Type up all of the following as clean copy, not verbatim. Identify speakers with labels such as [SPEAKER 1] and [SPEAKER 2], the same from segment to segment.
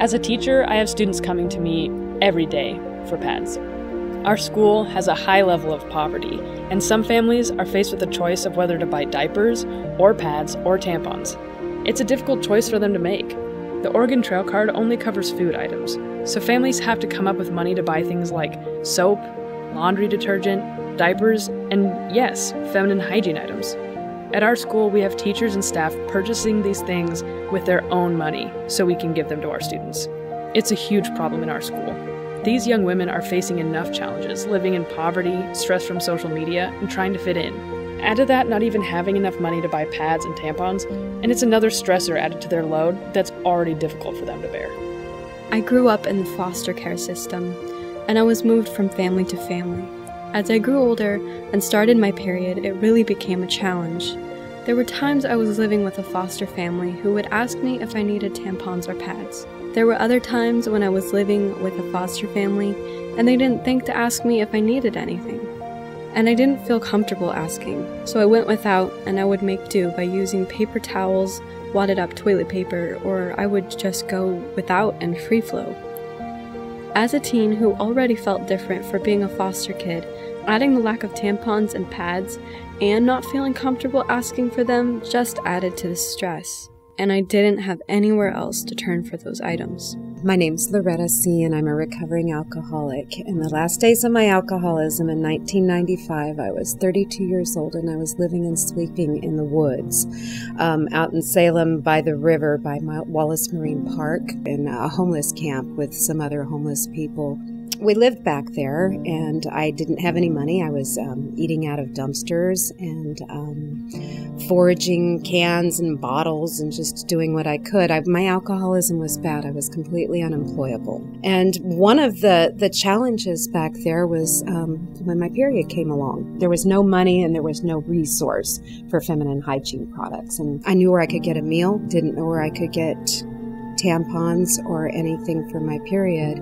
[SPEAKER 1] As a teacher, I have students coming to me every day for pads. Our school has a high level of poverty, and some families are faced with the choice of whether to buy diapers, or pads, or tampons. It's a difficult choice for them to make. The Oregon Trail Card only covers food items, so families have to come up with money to buy things like soap, laundry detergent, diapers, and yes, feminine hygiene items. At our school, we have teachers and staff purchasing these things with their own money so we can give them to our students. It's a huge problem in our school. These young women are facing enough challenges, living in poverty, stress from social media, and trying to fit in. Add to that not even having enough money to buy pads and tampons, and it's another stressor added to their load that's already difficult for them to bear.
[SPEAKER 2] I grew up in the foster care system, and I was moved from family to family. As I grew older and started my period, it really became a challenge. There were times I was living with a foster family who would ask me if I needed tampons or pads. There were other times when I was living with a foster family and they didn't think to ask me if I needed anything. And I didn't feel comfortable asking, so I went without, and I would make do by using paper towels, wadded up toilet paper, or I would just go without and free flow. As a teen who already felt different for being a foster kid, adding the lack of tampons and pads and not feeling comfortable asking for them just added to the stress, and I didn't have anywhere else to turn for those items.
[SPEAKER 3] My name's Loretta C., and I'm a recovering alcoholic. In the last days of my alcoholism in 1995, I was 32 years old, and I was living and sleeping in the woods out in Salem by the river by Wallace Marine Park in a homeless camp with some other homeless people. We lived back there, and I didn't have any money. I was eating out of dumpsters and foraging cans and bottles and just doing what I could. My alcoholism was bad. I was completely unemployable. And one of the challenges back there was when my period came along. There was no money and there was no resource for feminine hygiene products. And I knew where I could get a meal, didn't know where I could get tampons or anything for my period.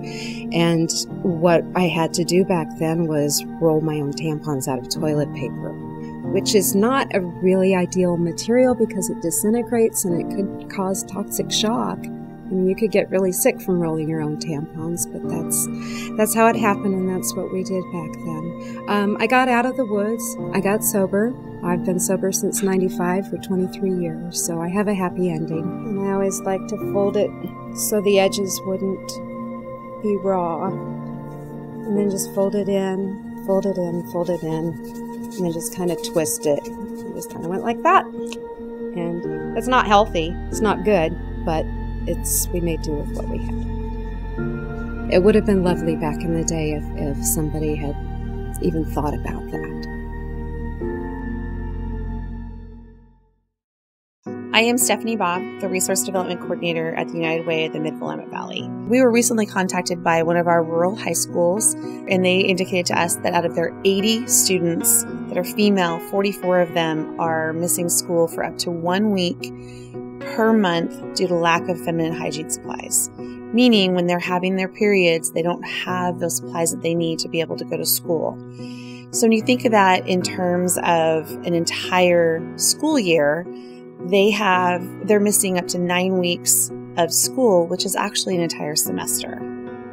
[SPEAKER 3] And what I had to do back then was roll my own tampons out of toilet paper, which is not a really ideal material because it disintegrates and it could cause toxic shock. I mean, you could get really sick from rolling your own tampons, but that's how it happened, and that's what we did back then. I got out of the woods. I got sober. I've been sober since '95 for 23 years, so I have a happy ending. And I always like to fold it so the edges wouldn't be raw. And then just fold it in, fold it in, fold it in, and then just kind of twist it. It just kind of went like that. And it's not healthy. It's not good, but we made do with what we had. It would have been lovely back in the day if somebody had even thought about that.
[SPEAKER 4] I am Stephanie Bob, the Resource Development Coordinator at the United Way of the Mid-Willamette Valley. We were recently contacted by one of our rural high schools, and they indicated to us that out of their 80 students that are female, 44 of them are missing school for up to 1 week per month due to lack of feminine hygiene supplies. Meaning when they're having their periods, they don't have those supplies that they need to be able to go to school. So when you think of that in terms of an entire school year, they're missing up to 9 weeks of school, which is actually an entire semester.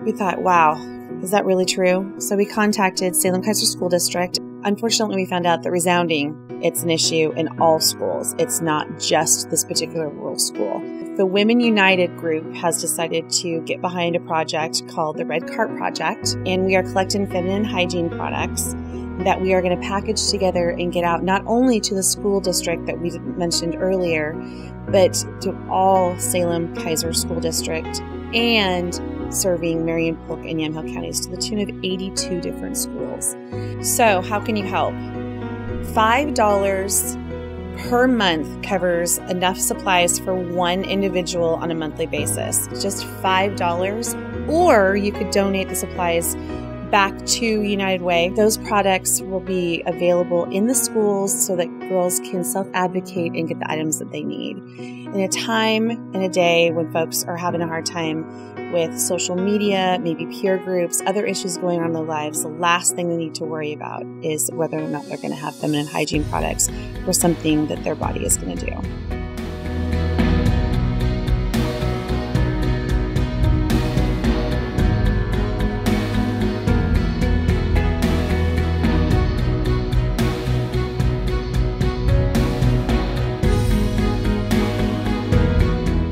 [SPEAKER 4] We thought, wow, is that really true? So we contacted Salem-Keizer School District. Unfortunately, we found out that resounding, it's an issue in all schools. It's not just this particular rural school. The Women United group has decided to get behind a project called the Red Cart Project, and we are collecting feminine hygiene products that we are going to package together and get out not only to the school district that we mentioned earlier, but to all Salem-Keizer School District and serving Marion, Polk, and Yamhill counties to the tune of 82 different schools. So how can you help? $5 per month covers enough supplies for one individual on a monthly basis. Just $5, or you could donate the supplies back to United Way. Those products will be available in the schools so that girls can self-advocate and get the items that they need. In a time and a day when folks are having a hard time with social media, maybe peer groups, other issues going on in their lives, the last thing they need to worry about is whether or not they're going to have feminine hygiene products for something that their body is going to do.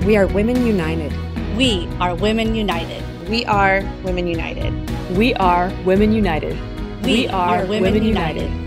[SPEAKER 3] We are Women United.
[SPEAKER 5] We are Women United.
[SPEAKER 4] We are Women United.
[SPEAKER 1] We are Women United.
[SPEAKER 5] We are Women United.